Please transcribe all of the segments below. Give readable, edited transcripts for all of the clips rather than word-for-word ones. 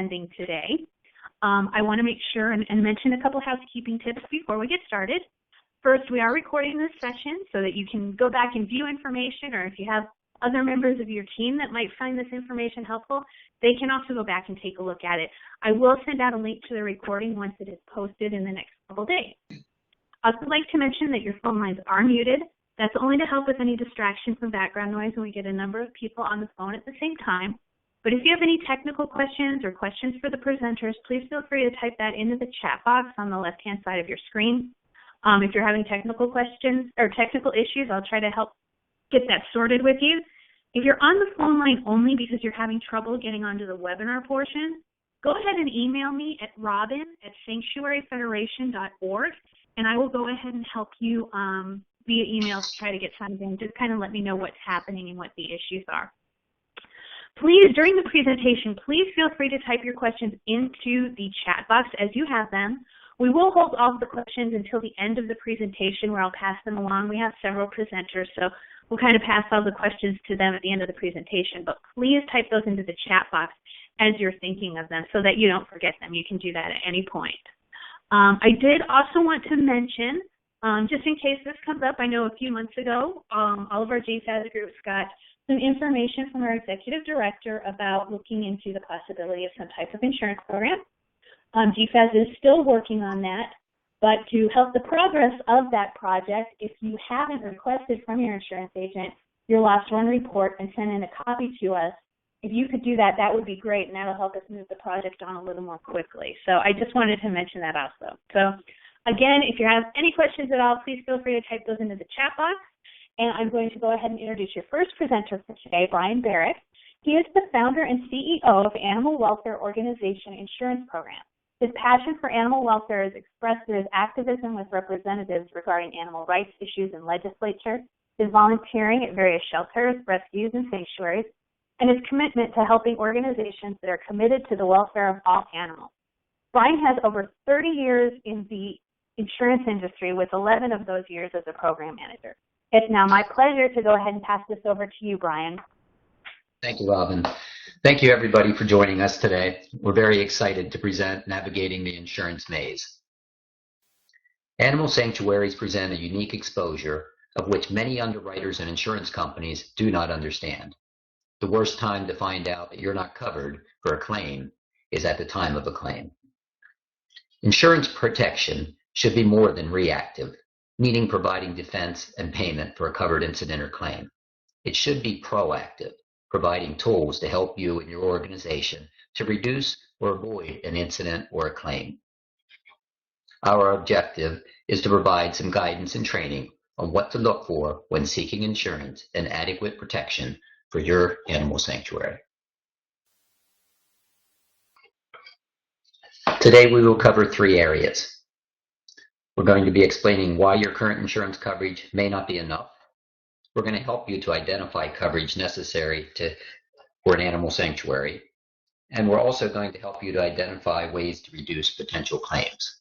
attending today. I want to make sure and mention a couple housekeeping tips before we get started. First, we are recording this session so that you can go back and view information, or if you have other members of your team that might find this information helpful, they can also go back and take a look at it. I will send out a link to the recording once it is posted in the next couple days. I'd also like to mention that your phone lines are muted. That's only to help with any distraction from background noise when we get a number of people on the phone at the same time. But if you have any technical questions or questions for the presenters, please feel free to type that into the chat box on the left-hand side of your screen. If you're having technical questions or technical issues, I'll try to help get that sorted with you. If you're on the phone line only because you're having trouble getting onto the webinar portion, go ahead and email me at robin@sanctuaryfederation.org, and I will go ahead and help you via email to try to get signed in. Just kind of let me know what's happening and what the issues are. Please, during the presentation, please feel free to type your questions into the chat box as you have them. We will hold all of the questions until the end of the presentation where I'll pass them along. We have several presenters, so we'll kind of pass all the questions to them at the end of the presentation. But please type those into the chat box as you're thinking of them so that you don't forget them. You can do that at any point. I did also want to mention, just in case this comes up, I know a few months ago, all of our GFAS groups got some information from our executive director about looking into the possibility of some type of insurance program. GFAS is still working on that, but to help the progress of that project, if you haven't requested from your insurance agent your loss run report and send in a copy to us, if you could do that, that would be great, and that'll help us move the project on a little more quickly. So I just wanted to mention that also. So again, if you have any questions at all, please feel free to type those into the chat box. And I'm going to go ahead and introduce your first presenter for today, Brian Barrett. He is the founder and CEO of Animal Welfare Organization Insurance Program. His passion for animal welfare is expressed through his activism with representatives regarding animal rights issues in legislature, his volunteering at various shelters, rescues, and sanctuaries, and his commitment to helping organizations that are committed to the welfare of all animals. Brian has over 30 years in the insurance industry, with 11 of those years as a program manager. It's now my pleasure to go ahead and pass this over to you, Brian. Thank you, Robin. Thank you, everybody, for joining us today. We're very excited to present Navigating the Insurance Maze. Animal sanctuaries present a unique exposure of which many underwriters and insurance companies do not understand. The worst time to find out that you're not covered for a claim is at the time of a claim. Insurance protection should be more than reactive, meaning providing defense and payment for a covered incident or claim. It should be proactive, providing tools to help you and your organization to reduce or avoid an incident or a claim. Our objective is to provide some guidance and training on what to look for when seeking insurance and adequate protection for your animal sanctuary. Today we will cover 3 areas. We're going to be explaining why your current insurance coverage may not be enough. We're going to help you to identify coverage necessary for an animal sanctuary. And we're also going to help you to identify ways to reduce potential claims.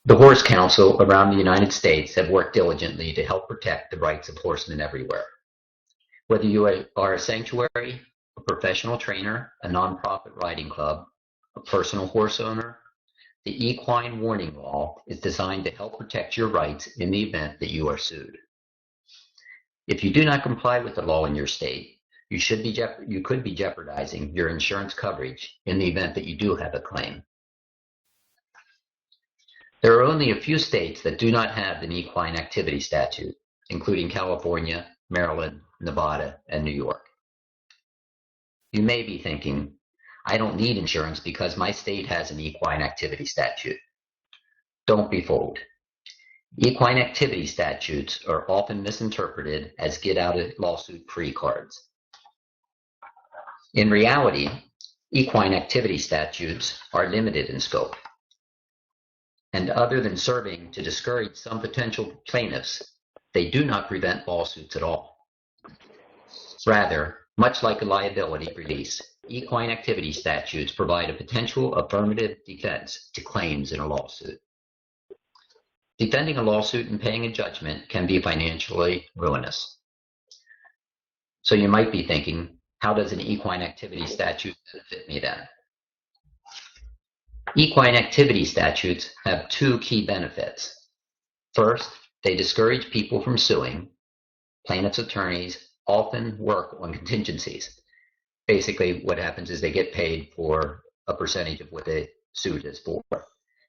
The Horse Council around the United States have worked diligently to help protect the rights of horsemen everywhere. Whether you are a sanctuary, a professional trainer, a nonprofit riding club, a personal horse owner, the Equine Warning Law is designed to help protect your rights in the event that you are sued. If you do not comply with the law in your state, you could be jeopardizing your insurance coverage in the event that you do have a claim. There are only a few states that do not have an equine activity statute, including California, Maryland, Nevada, and New York. You may be thinking, I don't need insurance because my state has an equine activity statute. Don't be fooled. Equine activity statutes are often misinterpreted as get-out-of-lawsuit-free cards. In reality, equine activity statutes are limited in scope. And other than serving to discourage some potential plaintiffs, they do not prevent lawsuits at all. Rather, much like a liability release, equine activity statutes provide a potential affirmative defense to claims in a lawsuit. Defending a lawsuit and paying a judgment can be financially ruinous. So you might be thinking, how does an equine activity statute benefit me then? Equine activity statutes have two key benefits. First, they discourage people from suing. Plaintiffs' attorneys often work on contingencies. Basically, what happens is they get paid for a percentage of what the suit is for,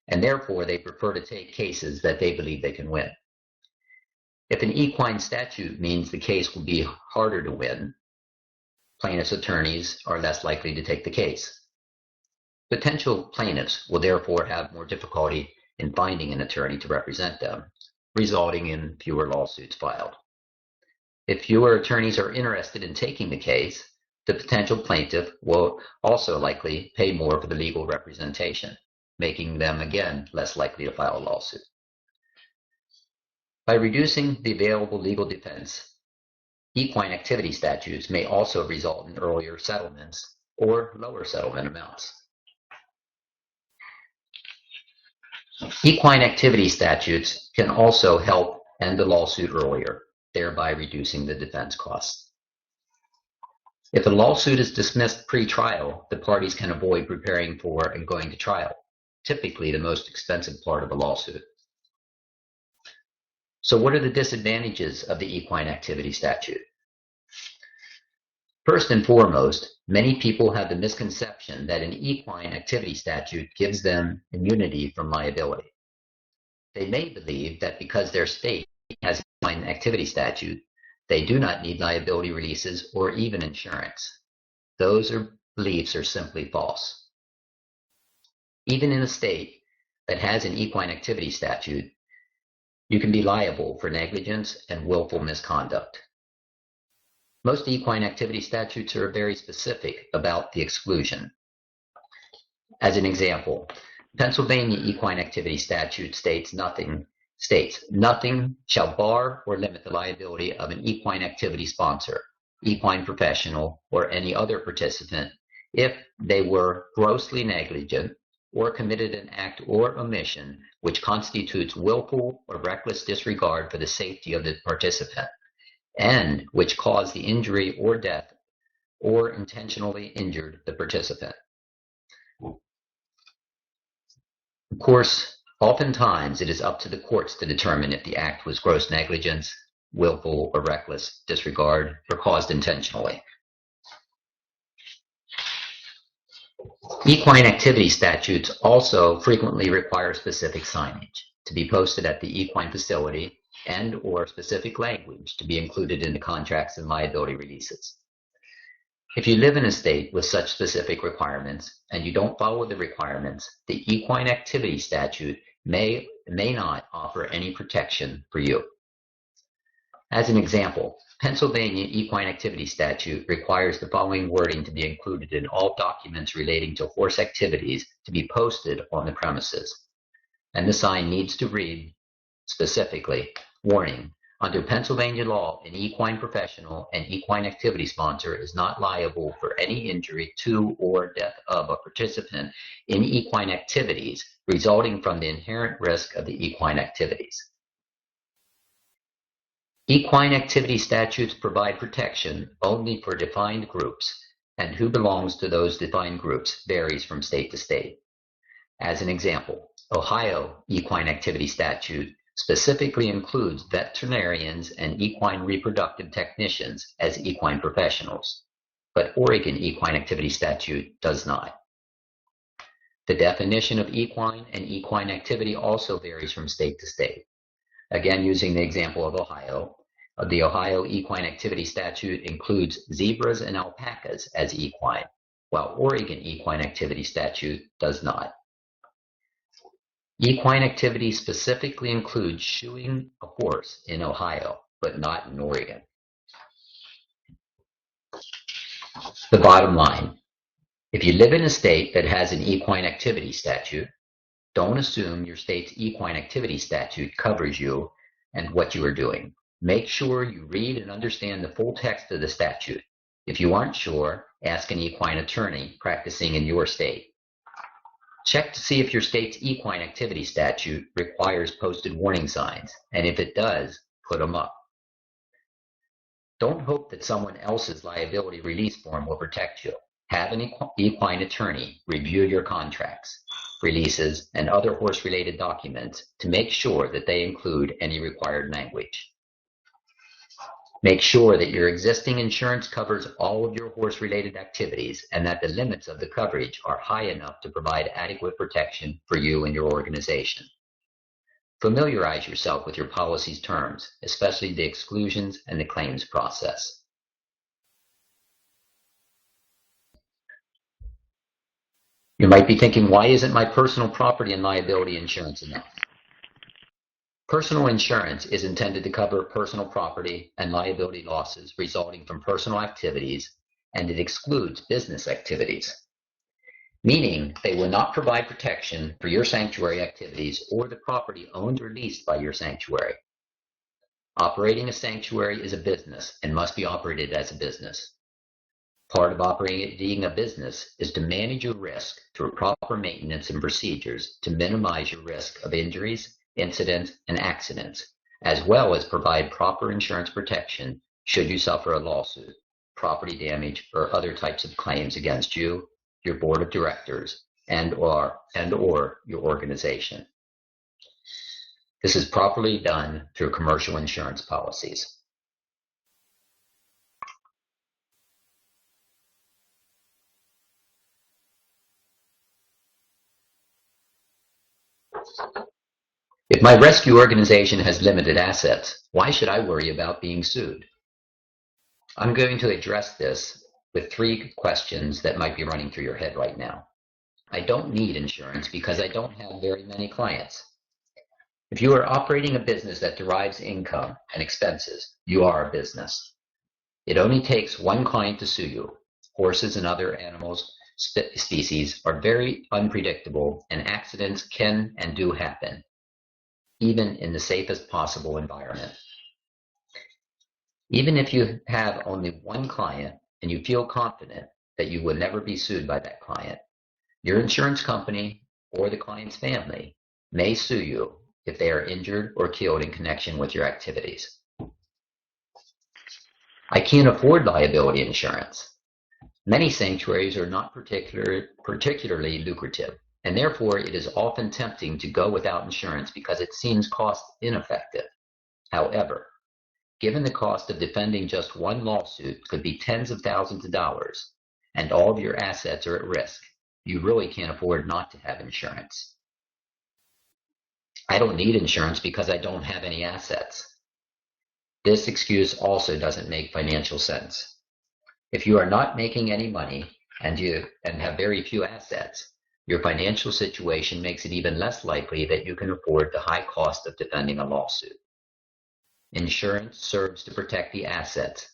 and therefore they prefer to take cases that they believe they can win. If an equine statute means the case will be harder to win, plaintiffs' attorneys are less likely to take the case. Potential plaintiffs will therefore have more difficulty in finding an attorney to represent them, resulting in fewer lawsuits filed. If fewer attorneys are interested in taking the case, the potential plaintiff will also likely pay more for the legal representation, making them again less likely to file a lawsuit. By reducing the available legal defense, equine activity statutes may also result in earlier settlements or lower settlement amounts. Equine activity statutes can also help end the lawsuit earlier, thereby reducing the defense costs. If a lawsuit is dismissed pre-trial, the parties can avoid preparing for and going to trial, typically the most expensive part of a lawsuit. So what are the disadvantages of the equine activity statute? First and foremost, many people have the misconception that an equine activity statute gives them immunity from liability. They may believe that because their state has an equine activity statute, they do not need liability releases or even insurance. Those beliefs are simply false. Even in a state that has an equine activity statute, you can be liable for negligence and willful misconduct. Most equine activity statutes are very specific about the exclusion. As an example, Pennsylvania equine activity statute states nothing shall bar or limit the liability of an equine activity sponsor, equine professional, or any other participant if they were grossly negligent or committed an act or omission which constitutes willful or reckless disregard for the safety of the participant, and which caused the injury or death or intentionally injured the participant. Of course, oftentimes it is up to the courts to determine if the act was gross negligence, willful or reckless disregard, or caused intentionally. Equine activity statutes also frequently require specific signage to be posted at the equine facility and or specific language to be included in the contracts and liability releases. If you live in a state with such specific requirements and you don't follow the requirements, the equine activity statute may not offer any protection for you. As an example, Pennsylvania equine activity statute requires the following wording to be included in all documents relating to horse activities to be posted on the premises. And the sign needs to read specifically, warning, under Pennsylvania law, an equine professional and equine activity sponsor is not liable for any injury to or death of a participant in equine activities resulting from the inherent risk of the equine activities. Equine activity statutes provide protection only for defined groups, and who belongs to those defined groups varies from state to state. As an example, Ohio equine activity statute specifically includes veterinarians and equine reproductive technicians as equine professionals, but Oregon equine activity statute does not. The definition of equine and equine activity also varies from state to state. Again, using the example of Ohio, the Ohio equine activity statute includes zebras and alpacas as equine, while Oregon equine activity statute does not. Equine activity specifically includes shoeing a horse in Ohio, but not in Oregon. The bottom line, if you live in a state that has an equine activity statute, don't assume your state's equine activity statute covers you and what you are doing. Make sure you read and understand the full text of the statute. If you aren't sure, ask an equine attorney practicing in your state. Check to see if your state's equine activity statute requires posted warning signs, and if it does, put them up. Don't hope that someone else's liability release form will protect you. Have an equine attorney review your contracts, releases, and other horse-related documents to make sure that they include any required language. Make sure that your existing insurance covers all of your horse-related activities and that the limits of the coverage are high enough to provide adequate protection for you and your organization. Familiarize yourself with your policy's terms, especially the exclusions and the claims process. You might be thinking, why isn't my personal property and liability insurance enough? Personal insurance is intended to cover personal property and liability losses resulting from personal activities, and it excludes business activities, meaning they will not provide protection for your sanctuary activities or the property owned or leased by your sanctuary. Operating a sanctuary is a business and must be operated as a business. Part of operating a business is to manage your risk through proper maintenance and procedures to minimize your risk of injuries, incidents, and accidents, as well as provide proper insurance protection should you suffer a lawsuit, property damage, or other types of claims against you, your board of directors, and/or your organization. This is properly done through commercial insurance policies. If my rescue organization has limited assets, why should I worry about being sued? I'm going to address this with 3 questions that might be running through your head right now. I don't need insurance because I don't have very many clients. If you are operating a business that derives income and expenses, you are a business. It only takes one client to sue you. Horses and other animals species are very unpredictable, and accidents can and do happen, even in the safest possible environment. Even if you have only one client and you feel confident that you will never be sued by that client, your insurance company or the client's family may sue you if they are injured or killed in connection with your activities. I can't afford liability insurance. Many sanctuaries are not particularly lucrative, and therefore it is often tempting to go without insurance because it seems cost ineffective. However, given the cost of defending just one lawsuit could be tens of thousands of dollars, and all of your assets are at risk, you really can't afford not to have insurance. I don't need insurance because I don't have any assets. This excuse also doesn't make financial sense. If you are not making any money and have very few assets, your financial situation makes it even less likely that you can afford the high cost of defending a lawsuit. Insurance serves to protect the assets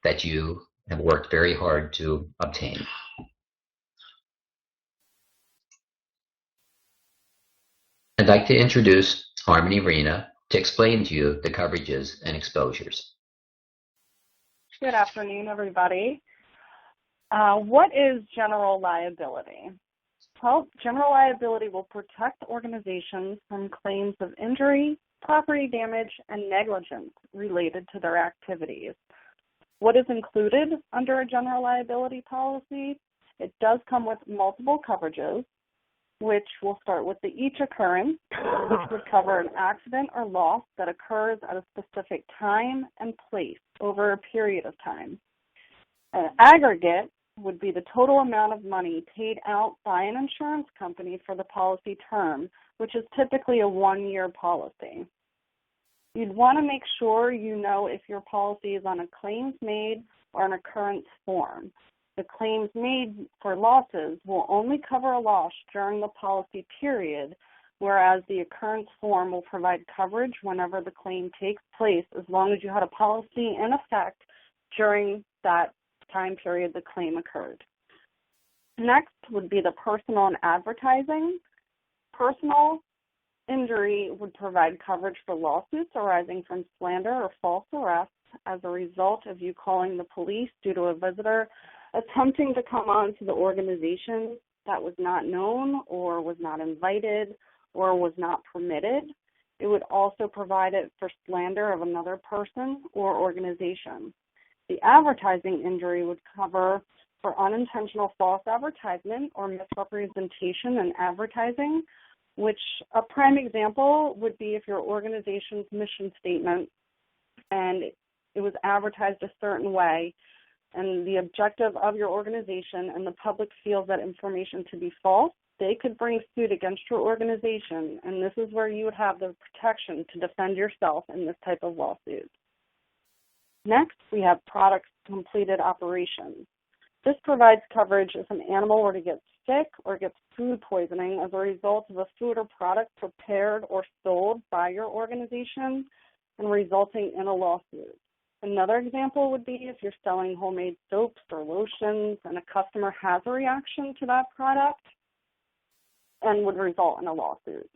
that you have worked very hard to obtain. I'd like to introduce Harmony Rena to explain to you the coverages and exposures. Good afternoon, everybody. What is general liability? Well, general liability will protect organizations from claims of injury, property damage, and negligence related to their activities. What is included under a general liability policy? It does come with multiple coverages, which will start with the each occurrence, which would cover an accident or loss that occurs at a specific time and place over a period of time. An aggregate would be the total amount of money paid out by an insurance company for the policy term, which is typically a 1-year policy. You'd want to make sure you know if your policy is on a claims made or an occurrence form. The claims made for losses will only cover a loss during the policy period, whereas the occurrence form will provide coverage whenever the claim takes place, as long as you had a policy in effect during that time period the claim occurred. Next would be the personal and advertising. Personal injury would provide coverage for lawsuits arising from slander or false arrest as a result of you calling the police due to a visitor attempting to come on to the organization that was not known or was not invited or was not permitted. It would also provide it for slander of another person or organization. The advertising injury would cover for unintentional false advertisement or misrepresentation in advertising, which a prime example would be if your organization's mission statement and it was advertised a certain way, and the objective of your organization and the public feels that information to be false, they could bring suit against your organization, and this is where you would have the protection to defend yourself in this type of lawsuit. Next, we have products completed operations. This provides coverage if an animal were to get sick or gets food poisoning as a result of a food or product prepared or sold by your organization and resulting in a lawsuit. Another example would be if you're selling homemade soaps or lotions and a customer has a reaction to that product and would result in a lawsuit.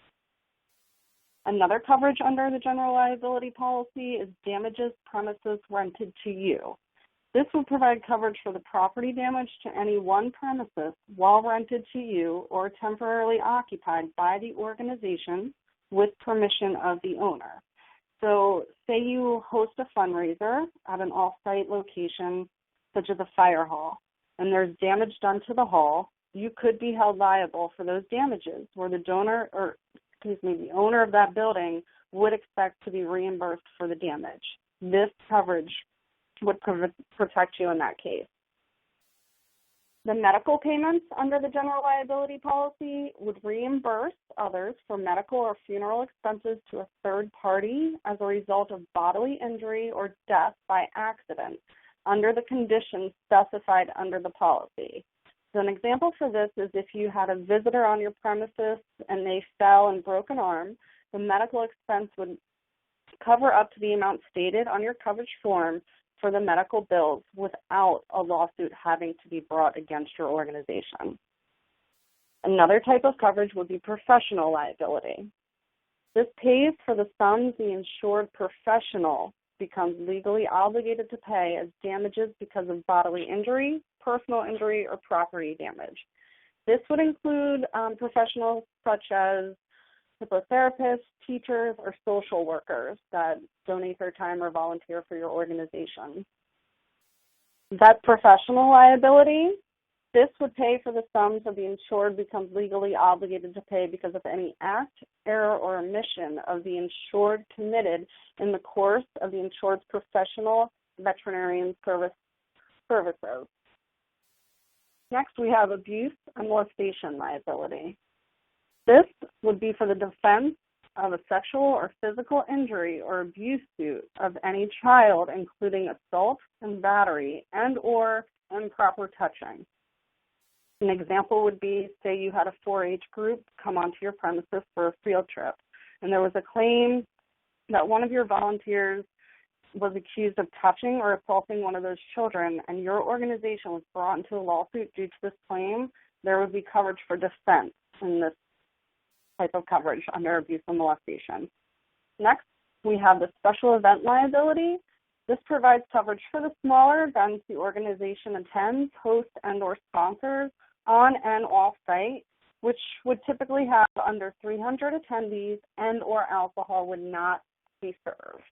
Another coverage under the general liability policy is damages premises rented to you. This would provide coverage for the property damage to any one premises while rented to you or temporarily occupied by the organization with permission of the owner. So say you host a fundraiser at an off-site location such as a fire hall, and there's damage done to the hall, you could be held liable for those damages where the owner of that building would expect to be reimbursed for the damage. This coverage would protect you in that case. The medical payments under the general liability policy would reimburse others for medical or funeral expenses to a third party as a result of bodily injury or death by accident under the conditions specified under the policy. So an example for this is if you had a visitor on your premises and they fell and broke an arm, the medical expense would cover up to the amount stated on your coverage form for the medical bills without a lawsuit having to be brought against your organization. Another type of coverage would be professional liability. This pays for the sums the insured professional becomes legally obligated to pay as damages because of bodily injury, personal injury, or property damage. This would include professionals such as hypnotherapists, teachers, or social workers that donate their time or volunteer for your organization. That professional liability, this would pay for the sums of the insured becomes legally obligated to pay because of any act, error, or omission of the insured committed in the course of the insured's professional veterinarian services. Next, we have abuse and molestation liability. This would be for the defense of a sexual or physical injury or abuse suit of any child, including assault and battery and or improper touching. An example would be, say you had a 4-H group come onto your premises for a field trip, and there was a claim that one of your volunteers was accused of touching or assaulting one of those children, and your organization was brought into a lawsuit due to this claim. There would be coverage for defense in this type of coverage under abuse and molestation. Next, we have the special event liability. This provides coverage for the smaller events the organization attends, hosts, and or sponsors on and off site, which would typically have under 300 attendees and or alcohol would not be served.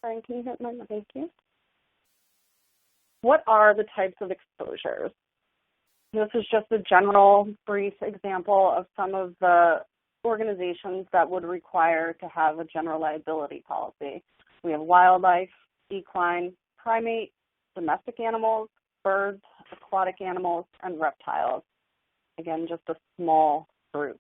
Brian, can you hit my mic? Thank you. What are the types of exposures? This is just a general, brief example of some of the organizations that would require to have a general liability policy. We have wildlife, equine, primate, domestic animals, birds, aquatic animals, and reptiles. Again, just a small group.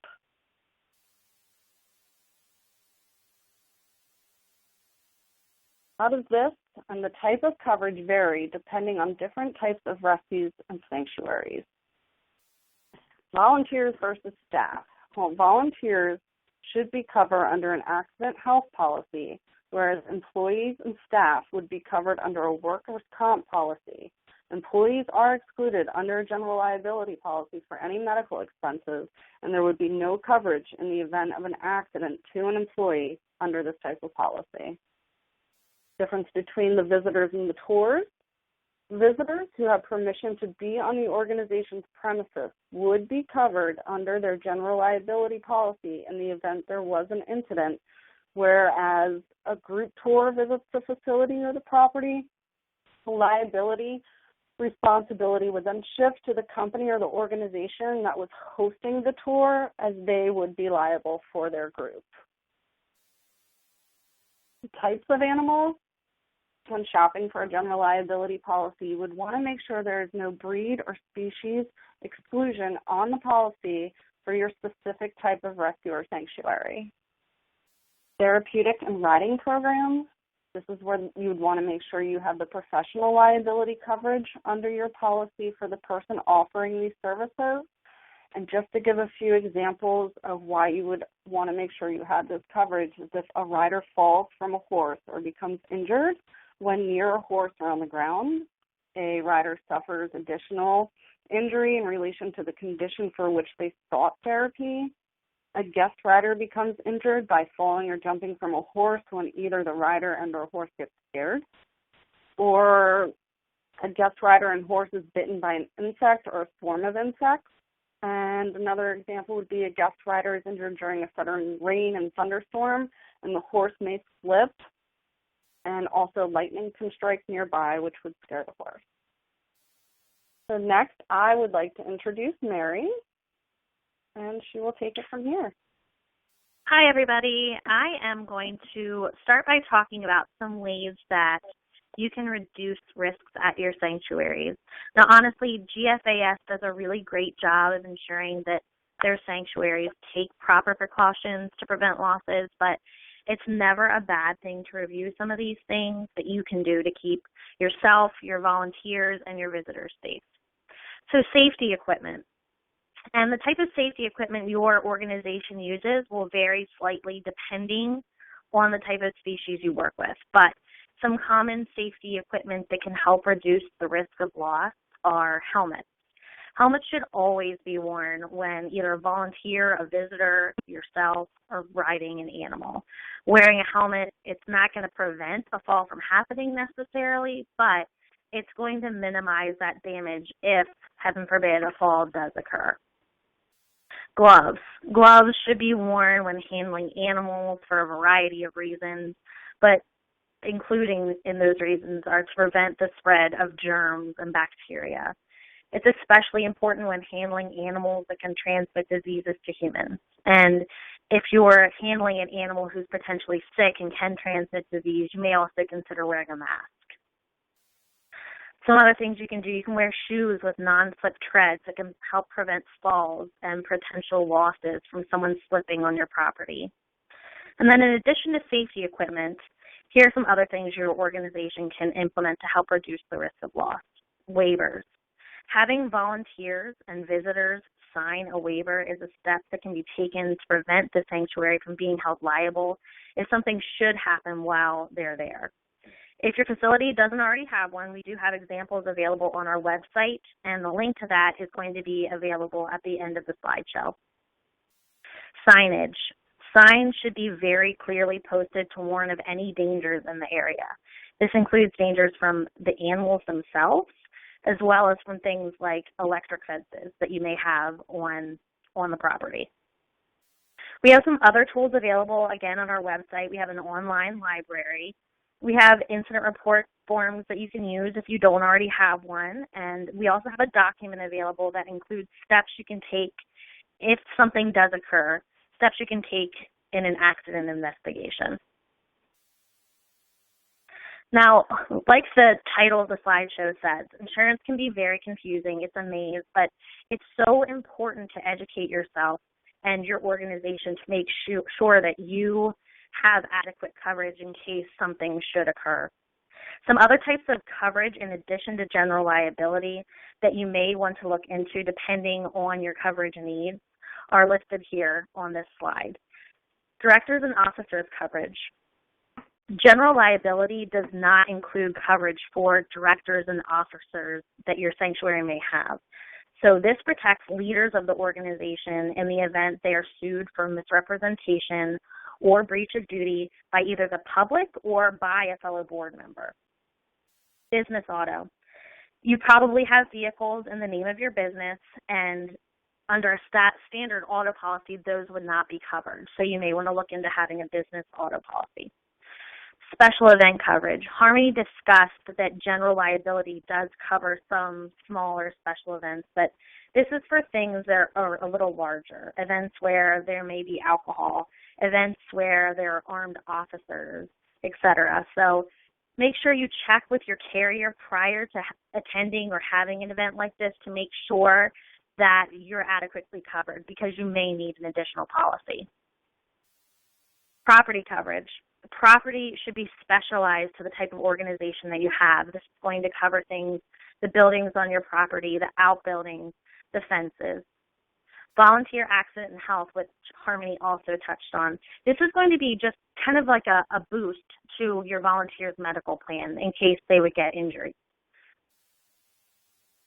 How does this and the type of coverage vary depending on different types of rescues and sanctuaries? Volunteers versus staff. Well, volunteers should be covered under an accident health policy, whereas employees and staff would be covered under a workers' comp policy. Employees are excluded under a general liability policy for any medical expenses, and there would be no coverage in the event of an accident to an employee under this type of policy. Difference between the visitors and the tours. Visitors who have permission to be on the organization's premises would be covered under their general liability policy in the event there was an incident, whereas a group tour visits the facility or the property, liability responsibility would then shift to the company or the organization that was hosting the tour, as they would be liable for their group. Types of animals. When shopping for a general liability policy, you would want to make sure there is no breed or species exclusion on the policy for your specific type of rescue or sanctuary. Therapeutic and riding programs. This is where you would want to make sure you have the professional liability coverage under your policy for the person offering these services. And just to give a few examples of why you would want to make sure you have this coverage is if a rider falls from a horse or becomes injured when near a horse or on the ground, a rider suffers additional injury in relation to the condition for which they sought therapy, a guest rider becomes injured by falling or jumping from a horse when either the rider and or horse gets scared, or a guest rider and horse is bitten by an insect or a swarm of insects. And another example would be a guest rider is injured during a sudden rain and thunderstorm, and the horse may slip, and also lightning can strike nearby, which would scare the horse. So next, I would like to introduce Mary, and she will take it from here. Hi, everybody. I am going to start by talking about some ways that you can reduce risks at your sanctuaries. Now, honestly, GFAS does a really great job of ensuring that their sanctuaries take proper precautions to prevent losses, but it's never a bad thing to review some of these things that you can do to keep yourself, your volunteers, and your visitors safe. So safety equipment. And the type of safety equipment your organization uses will vary slightly depending on the type of species you work with. But some common safety equipment that can help reduce the risk of loss are helmets. Helmets should always be worn when either a volunteer, a visitor, yourself, are riding an animal. Wearing a helmet, it's not going to prevent a fall from happening necessarily, but it's going to minimize that damage if, heaven forbid, a fall does occur. Gloves. Gloves should be worn when handling animals for a variety of reasons, but including in those reasons are to prevent the spread of germs and bacteria. It's especially important when handling animals that can transmit diseases to humans. And if you're handling an animal who's potentially sick and can transmit disease, you may also consider wearing a mask. Some other things you can do, you can wear shoes with non-slip treads that can help prevent falls and potential losses from someone slipping on your property. And then in addition to safety equipment, here are some other things your organization can implement to help reduce the risk of loss. Waivers. Having volunteers and visitors sign a waiver is a step that can be taken to prevent the sanctuary from being held liable if something should happen while they're there. If your facility doesn't already have one, we do have examples available on our website, and the link to that is going to be available at the end of the slideshow. Signage. Signs should be very clearly posted to warn of any dangers in the area. This includes dangers from the animals themselves, as well as from things like electric fences that you may have on the property. We have some other tools available, again, on our website. We have an online library. We have incident report forms that you can use if you don't already have one, and we also have a document available that includes steps you can take if something does occur, steps you can take in an accident investigation. Now, like the title of the slideshow says, insurance can be very confusing. It's a maze, but it's so important to educate yourself and your organization to make sure that you have adequate coverage in case something should occur. Some other types of coverage in addition to general liability that you may want to look into depending on your coverage needs are listed here on this slide. Directors and officers coverage. General liability does not include coverage for directors and officers that your sanctuary may have. So this protects leaders of the organization in the event they are sued for misrepresentation or breach of duty by either the public or by a fellow board member. Business auto. You probably have vehicles in the name of your business, and under a standard auto policy, those would not be covered. So you may want to look into having a business auto policy. Special event coverage. Harmony discussed that general liability does cover some smaller special events, but this is for things that are a little larger, events where there may be alcohol, events where there are armed officers, etc. So make sure you check with your carrier prior to attending or having an event like this to make sure that you're adequately covered, because you may need an additional policy. Property coverage. Property should be specialized to the type of organization that you have. This is going to cover things, the buildings on your property, the outbuildings, the fences. Volunteer accident and health, which Harmony also touched on. This is going to be just kind of like a boost to your volunteer's medical plan in case they would get injured.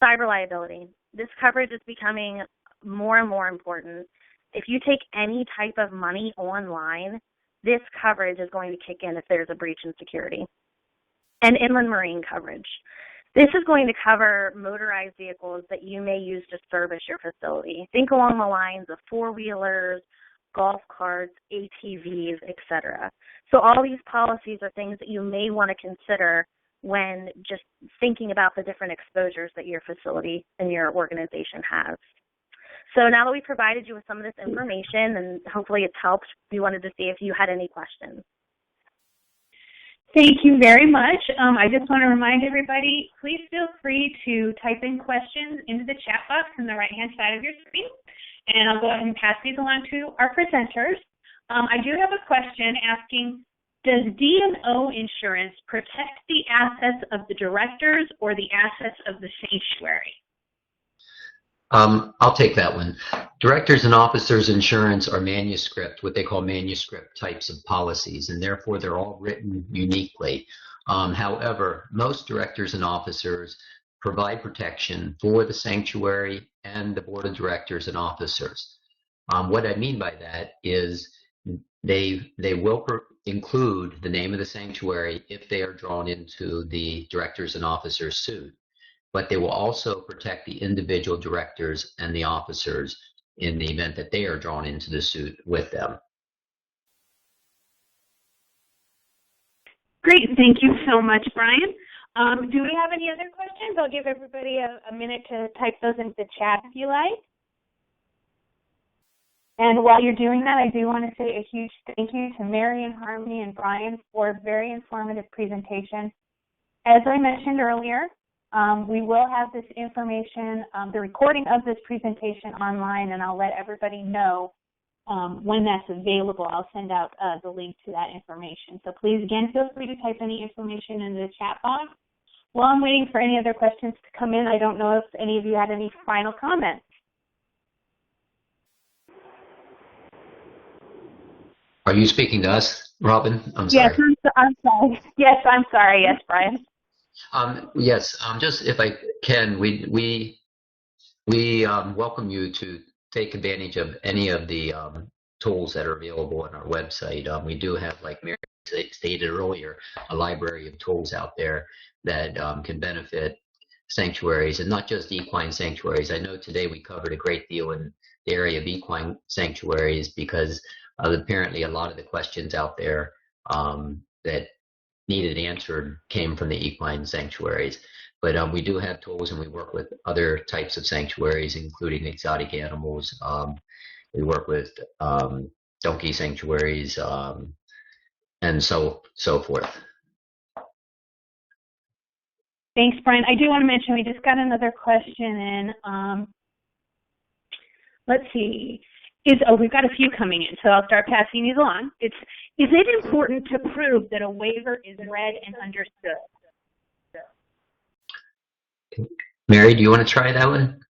Cyber liability. This coverage is becoming more and more important. If you take any type of money online, this coverage is going to kick in if there's a breach in security. And inland marine coverage. This is going to cover motorized vehicles that you may use to service your facility. Think along the lines of four-wheelers, golf carts, ATVs, etc. So all these policies are things that you may want to consider when just thinking about the different exposures that your facility and your organization has. So now that we provided you with some of this information and hopefully it's helped, we wanted to see if you had any questions. Thank you very much. I just want to remind everybody, please feel free to type in questions into the chat box on the right-hand side of your screen, and I'll go ahead and pass these along to our presenters. I do have a question asking, does D&O insurance protect the assets of the directors or the assets of the sanctuary? I'll take that one. Directors and officers insurance are manuscript, what they call manuscript types of policies, and therefore they're all written uniquely. However, most directors and officers provide protection for the sanctuary and the board of directors and officers. What I mean by that is they will include the name of the sanctuary if they are drawn into the directors and officers suit. But they will also protect the individual directors and the officers in the event that they are drawn into the suit with them. Great, thank you so much, Brian. Do we have any other questions? I'll give everybody a minute to type those into the chat if you like. And while you're doing that, I do want to say a huge thank you to Mary and Harmony and Brian for a very informative presentation. As I mentioned earlier, we will have this information, the recording of this presentation online, and I'll let everybody know when that's available. I'll send out the link to that information. So please, again, feel free to type any information in the chat box. While I'm waiting for any other questions to come in, I don't know if any of you had any final comments. Are you speaking to us, Robin? I'm sorry. Yes, I'm sorry. Yes, I'm sorry. Yes, Brian. Yes, just if I can, we welcome you to take advantage of any of the tools that are available on our website. We do have, like Mary stated earlier, a library of tools out there that can benefit sanctuaries, and not just equine sanctuaries. I know today we covered a great deal in the area of equine sanctuaries because apparently a lot of the questions out there that needed answered came from the equine sanctuaries. But we do have tools, and we work with other types of sanctuaries, including exotic animals. We work with donkey sanctuaries and so forth. Thanks, Brian. I do want to mention we just got another question in. Let's see. We've got a few coming in, so I'll start passing these along. Is it important to prove that a waiver is read and understood? Mary, do you want to try that one?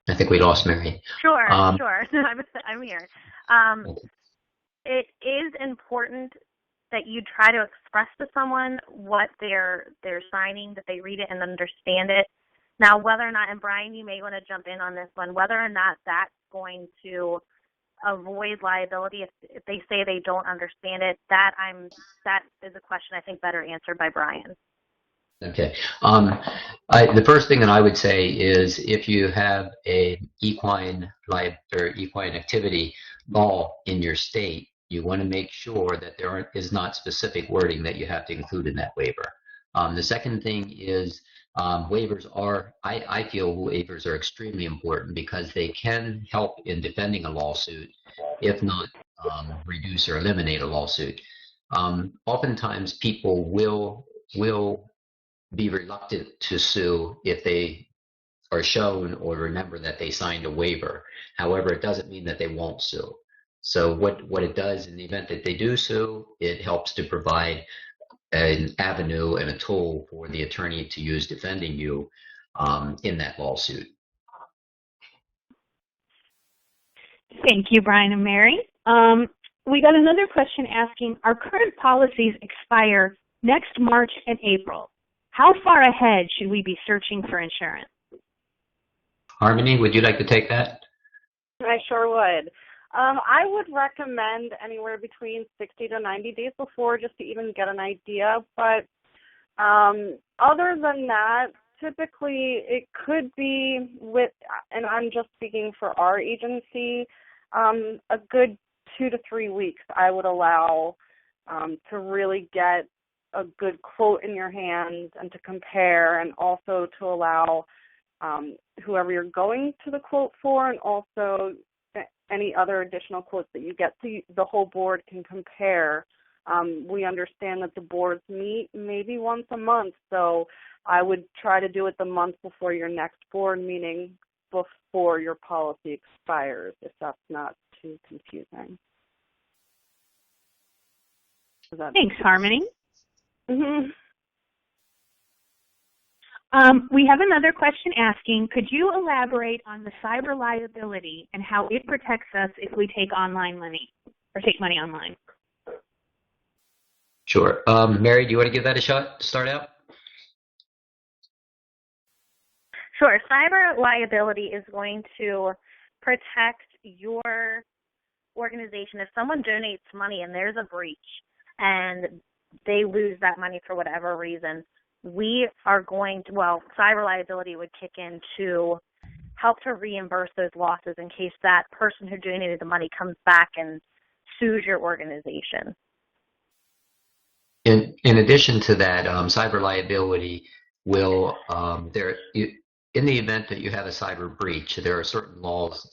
I think we lost Mary. Sure. I'm here. It is important that you try to express to someone what they're signing, that they read it and understand it. Now, whether or not, and Brian, you may want to jump in on this one, whether or not that's going to avoid liability if they say they don't understand it. That is a question I think better answered by Brian. Okay. The first thing that I would say is if you have a equine activity law in your state, you want to make sure that there is not specific wording that you have to include in that waiver. The second thing is waivers are, I feel waivers are extremely important because they can help in defending a lawsuit, if not reduce or eliminate a lawsuit. Oftentimes people will be reluctant to sue if they are shown or remember that they signed a waiver. However, it doesn't mean that they won't sue. So what it does in the event that they do sue, it helps to provide an avenue and a tool for the attorney to use defending you in that lawsuit. Thank you, Brian and Mary. We got another question asking, our current policies expire next March and April. How far ahead should we be searching for insurance? Harmony, would you like to take that? I sure would. I would recommend anywhere between 60 to 90 days before just to even get an idea. But other than that, typically it could be with, and I'm just speaking for our agency, a good 2 to 3 weeks I would allow to really get a good quote in your hands and to compare, and also to allow whoever you're going to the quote for, and also any other additional quotes that you get so the whole board can compare. We understand that the boards meet maybe once a month, so I would try to do it the month before your next board meeting, before your policy expires, if that's not too confusing. Thanks, Harmony. Mm-hmm. We have another question asking, could you elaborate on the cyber liability and how it protects us if we take online money or take money online? Sure. Mary, do you want to give that a shot to start out? Sure. Cyber liability is going to protect your organization. If someone donates money and there's a breach and they lose that money for whatever reason, we are going to, cyber liability would kick in to help to reimburse those losses in case that person who donated the money comes back and sues your organization. In addition to that, cyber liability will, in the event that you have a cyber breach, there are certain laws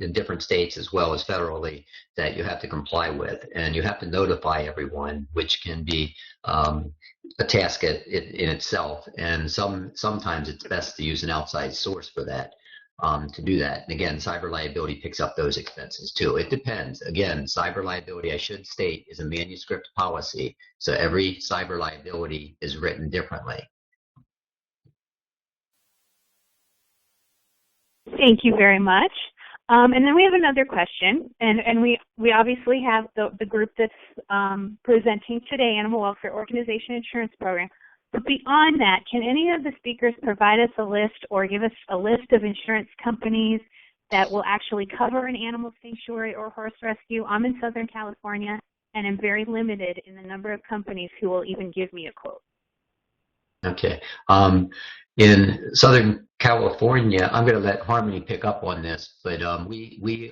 in different states as well as federally that you have to comply with, and you have to notify everyone, which can be a task in itself. And sometimes it's best to use an outside source for that, to do that. And again, cyber liability picks up those expenses too. It depends. Again, cyber liability, I should state, is a manuscript policy, so every cyber liability is written differently. Thank you very much. And then we have another question, and we obviously have the group that's presenting today, Animal Welfare Organization Insurance Program. But beyond that, can any of the speakers provide us a list or give us a list of insurance companies that will actually cover an animal sanctuary or horse rescue? I'm in Southern California, and I'm very limited in the number of companies who will even give me a quote. Okay. In Southern California, I'm going to let Harmony pick up on this, but we're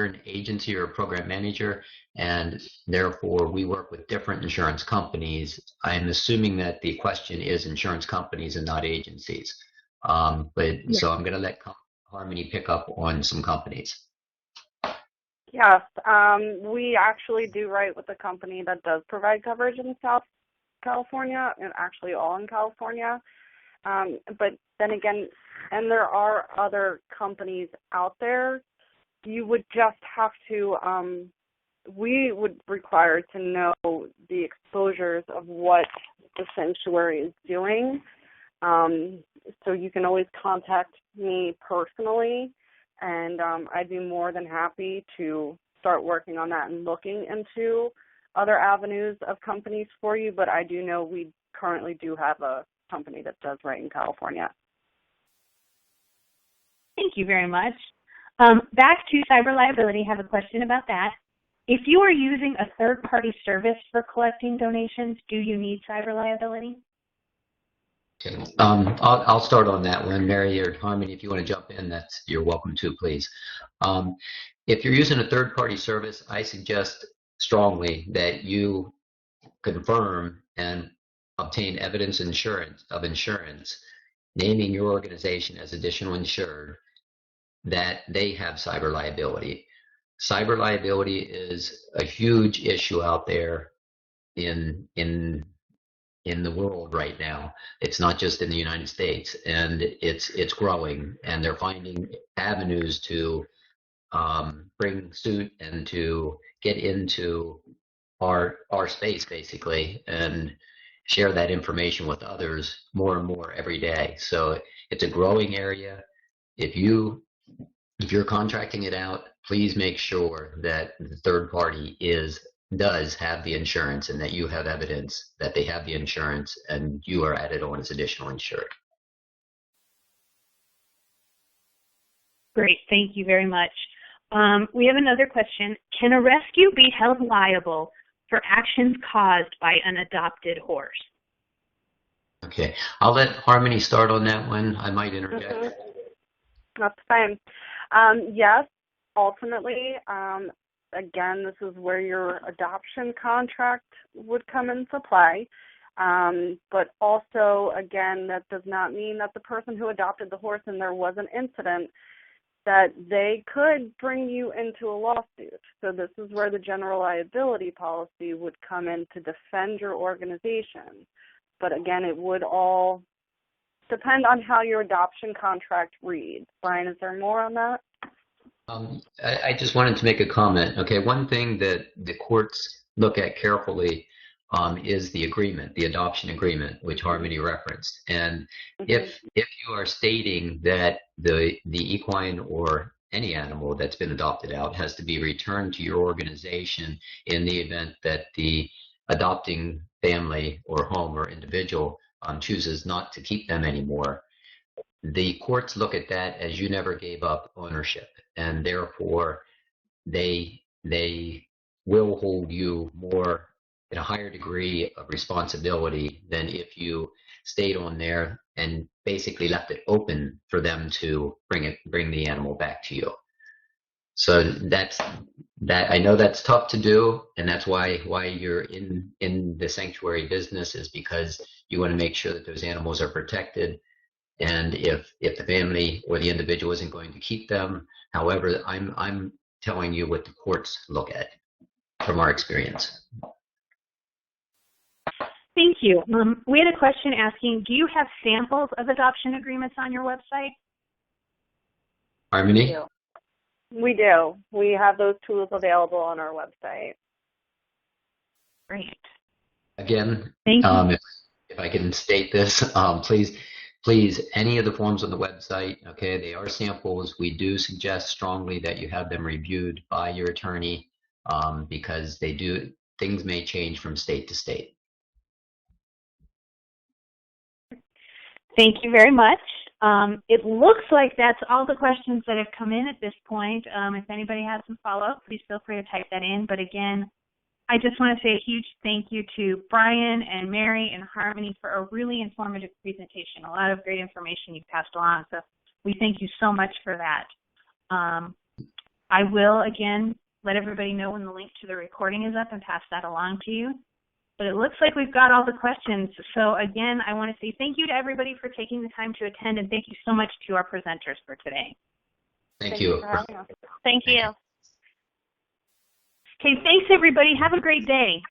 an agency or a program manager, and therefore we work with different insurance companies. I'm assuming that the question is insurance companies and not agencies. So I'm going to let Harmony pick up on some companies. Yes, we actually do write with a company that does provide coverage in South California, and actually all in California. But then again, and there are other companies out there, you would just have to, we would require to know the exposures of what the sanctuary is doing. So you can always contact me personally, and I'd be more than happy to start working on that and looking into other avenues of companies for you. But I do know we currently do have a company that does write in California. Thank you very much. Back to cyber liability, I have a question about that. If you are using a third-party service for collecting donations, do you need cyber liability? Okay. I'll start on that one. Mary or Harmony, if you want to jump in, you're welcome to, please. If you're using a third-party service, I suggest strongly that you confirm and obtain evidence of insurance, naming your organization as additional insured, that they have cyber liability. Cyber liability is a huge issue out there in the world right now. It's not just in the United States, and it's growing, and they're finding avenues to bring suit and to get into our space, basically, and share that information with others more and more every day. So it's a growing area. If you're contracting it out, please make sure that the third party does have the insurance, and that you have evidence that they have the insurance and you are added on as additional insured. Great, thank you very much. We have another question. Can a rescue be held liable for actions caused by an adopted horse? Okay, I'll let Harmony start on that one. I might interject. Mm-hmm. That's fine. Yes, ultimately, again, this is where your adoption contract would come into play. But also, again, that does not mean that the person who adopted the horse and there was an incident, that they could bring you into a lawsuit. So this is where the general liability policy would come in to defend your organization. But again, it would all depend on how your adoption contract reads. Brian, is there more on that? I just wanted to make a comment. Okay, one thing that the courts look at carefully is the agreement, the adoption agreement, which Harmony referenced. And if you are stating that the equine or any animal that's been adopted out has to be returned to your organization in the event that the adopting family or home or individual chooses not to keep them anymore, the courts look at that as you never gave up ownership, and therefore they will hold you more in a higher degree of responsibility than if you stayed on there and basically left it open for them to bring the animal back to you. So that I know that's tough to do, and that's why you're in the sanctuary business, is because you want to make sure that those animals are protected. And if the family or the individual isn't going to keep them, however, I'm telling you what the courts look at from our experience. Thank you. We had a question asking, do you have samples of adoption agreements on your website? Harmony? We do. We have those tools available on our website. Great. Again, thank you. If I can state this, please, any of the forms on the website, okay, they are samples. We do suggest strongly that you have them reviewed by your attorney because things may change from state to state. Thank you very much. It looks like that's all the questions that have come in at this point. If anybody has some follow-up, please feel free to type that in. But again, I just want to say a huge thank you to Brian and Mary and Harmony for a really informative presentation. A lot of great information you passed along, so we thank you so much for that. I will, again, let everybody know when the link to the recording is up and pass that along to you. But it looks like we've got all the questions. So again, I want to say thank you to everybody for taking the time to attend, and thank you so much to our presenters for today. Thank you. Thank you. Okay, thanks everybody. Have a great day.